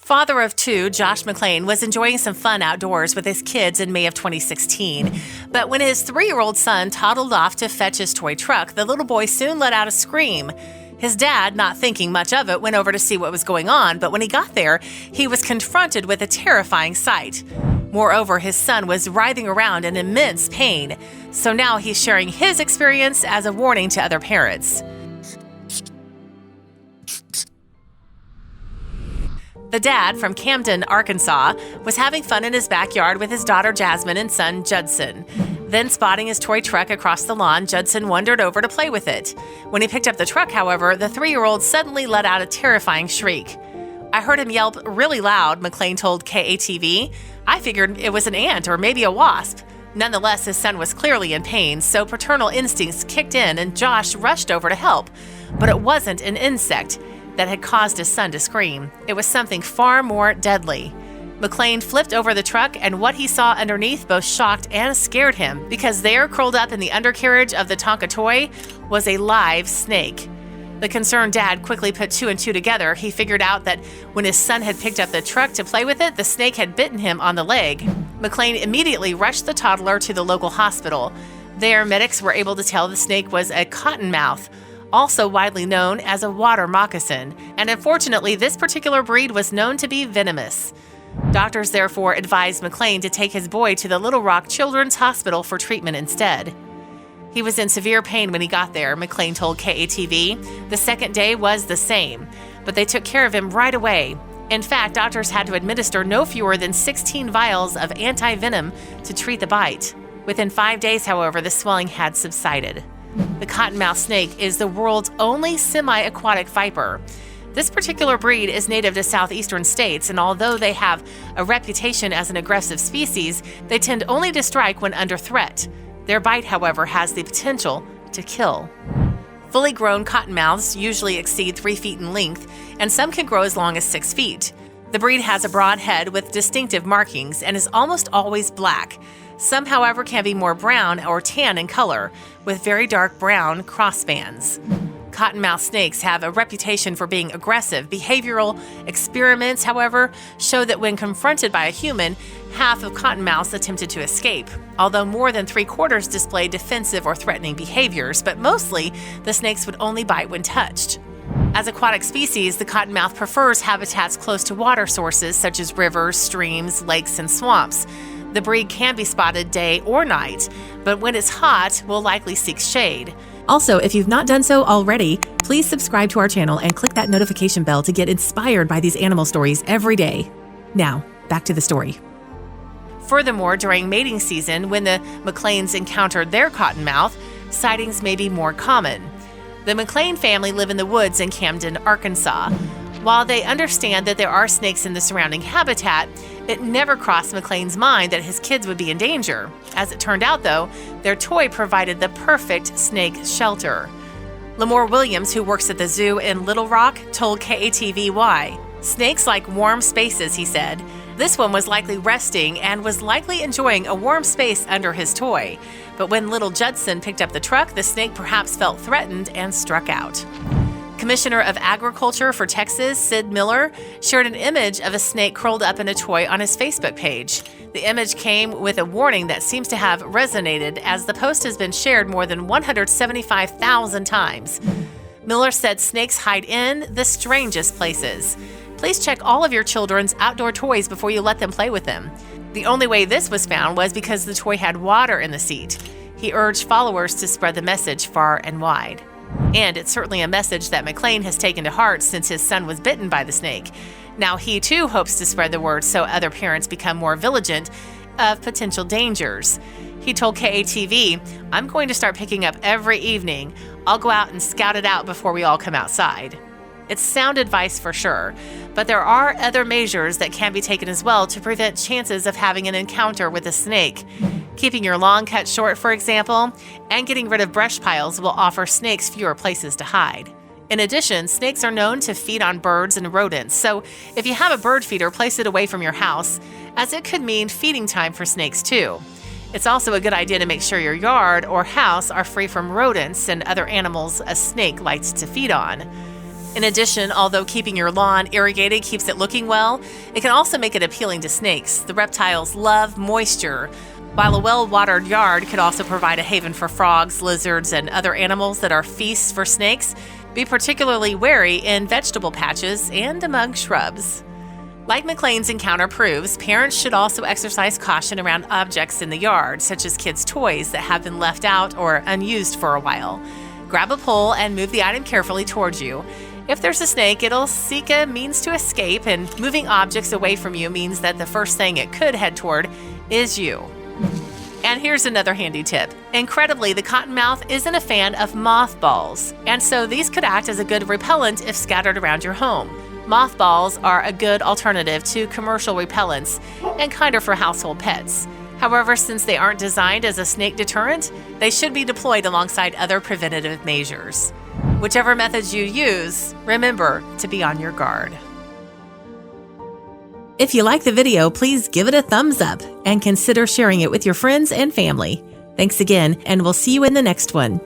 Father of two, Josh McClain, was enjoying some fun outdoors with his kids in May of 2016. But when his 3-year-old son toddled off to fetch his toy truck, the little boy soon let out a scream. His dad, not thinking much of it, went over to see what was going on, but when he got there, he was confronted with a terrifying sight. Moreover, his son was writhing around in immense pain, so now he's sharing his experience as a warning to other parents. The dad from Camden, Arkansas, was having fun in his backyard with his daughter Jasmine and son Judson. Then, spotting his toy truck across the lawn, Judson wandered over to play with it. When he picked up the truck, however, the 3-year-old suddenly let out a terrifying shriek. "I heard him yelp really loud," McClain told KATV. "I figured it was an ant or maybe a wasp." Nonetheless, his son was clearly in pain, so paternal instincts kicked in and Josh rushed over to help. But it wasn't an insect that had caused his son to scream. It was something far more deadly. McClain flipped over the truck, and what he saw underneath both shocked and scared him, because there, curled up in the undercarriage of the Tonka toy, was a live snake. The concerned dad quickly put 2 and 2 together. He figured out that when his son had picked up the truck to play with it, the snake had bitten him on the leg. McClain immediately rushed the toddler to the local hospital. There, medics were able to tell the snake was a Cottonmouth, also widely known as a water moccasin, and unfortunately, this particular breed was known to be venomous. Doctors therefore advised McClain to take his boy to the Little Rock Children's Hospital for treatment instead. He was in severe pain when he got there, McClain told KATV. The second day was the same, but they took care of him right away. In fact, doctors had to administer no fewer than 16 vials of anti-venom to treat the bite. Within 5 days, however, the swelling had subsided. The cottonmouth snake is the world's only semi-aquatic viper. This particular breed is native to southeastern states, and although they have a reputation as an aggressive species, they tend only to strike when under threat. Their bite, however, has the potential to kill. Fully grown cottonmouths usually exceed 3 feet in length, and some can grow as long as 6 feet. The breed has a broad head with distinctive markings and is almost always black. Some, however, can be more brown or tan in color, with very dark brown crossbands. Cottonmouth snakes have a reputation for being aggressive. Behavioral experiments, however, show that when confronted by a human, half of cottonmouths attempted to escape, although more than 3/4 displayed defensive or threatening behaviors, but mostly the snakes would only bite when touched. As aquatic species, the cottonmouth prefers habitats close to water sources such as rivers, streams, lakes, and swamps. The breed can be spotted day or night, but when it's hot, will likely seek shade. Also, if you've not done so already, please subscribe to our channel and click that notification bell to get inspired by these animal stories every day. Now, back to the story. Furthermore, during mating season, when the McClains encountered their cottonmouth, sightings may be more common. The McClain family live in the woods in Camden, Arkansas. While they understand that there are snakes in the surrounding habitat, it never crossed McClain's mind that his kids would be in danger. As it turned out, though, their toy provided the perfect snake shelter. Lamore Williams, who works at the zoo in Little Rock, told KATV why. "Snakes like warm spaces," he said. This one was likely resting and was likely enjoying a warm space under his toy. But when little Judson picked up the truck, the snake perhaps felt threatened and struck out. Commissioner of Agriculture for Texas, Sid Miller, shared an image of a snake curled up in a toy on his Facebook page. The image came with a warning that seems to have resonated, as the post has been shared more than 175,000 times. Miller said snakes hide in the strangest places. Please check all of your children's outdoor toys before you let them play with them. The only way this was found was because the toy had water in the seat. He urged followers to spread the message far and wide. And it's certainly a message that McClain has taken to heart since his son was bitten by the snake. Now he too hopes to spread the word so other parents become more vigilant of potential dangers. He told KATV, "I'm going to start picking up every evening. I'll go out and scout it out before we all come outside." It's sound advice for sure, but there are other measures that can be taken as well to prevent chances of having an encounter with a snake. Keeping your lawn cut short, for example, and getting rid of brush piles will offer snakes fewer places to hide. In addition, snakes are known to feed on birds and rodents, so if you have a bird feeder, place it away from your house, as it could mean feeding time for snakes too. It's also a good idea to make sure your yard or house are free from rodents and other animals a snake likes to feed on. In addition, although keeping your lawn irrigated keeps it looking well, it can also make it appealing to snakes. The reptiles love moisture, while a well-watered yard could also provide a haven for frogs, lizards, and other animals that are feasts for snakes. Be particularly wary in vegetable patches and among shrubs. Like McLean's encounter proves, parents should also exercise caution around objects in the yard, such as kids' toys that have been left out or unused for a while. Grab a pole and move the item carefully towards you. If there's a snake, it'll seek a means to escape, and moving objects away from you means that the first thing it could head toward is you. And here's another handy tip. Incredibly, the cottonmouth isn't a fan of mothballs, and so these could act as a good repellent if scattered around your home. Mothballs are a good alternative to commercial repellents and kinder for household pets. However, since they aren't designed as a snake deterrent, they should be deployed alongside other preventative measures. Whichever methods you use, remember to be on your guard. If you like the video, please give it a thumbs up and consider sharing it with your friends and family. Thanks again, and we'll see you in the next one.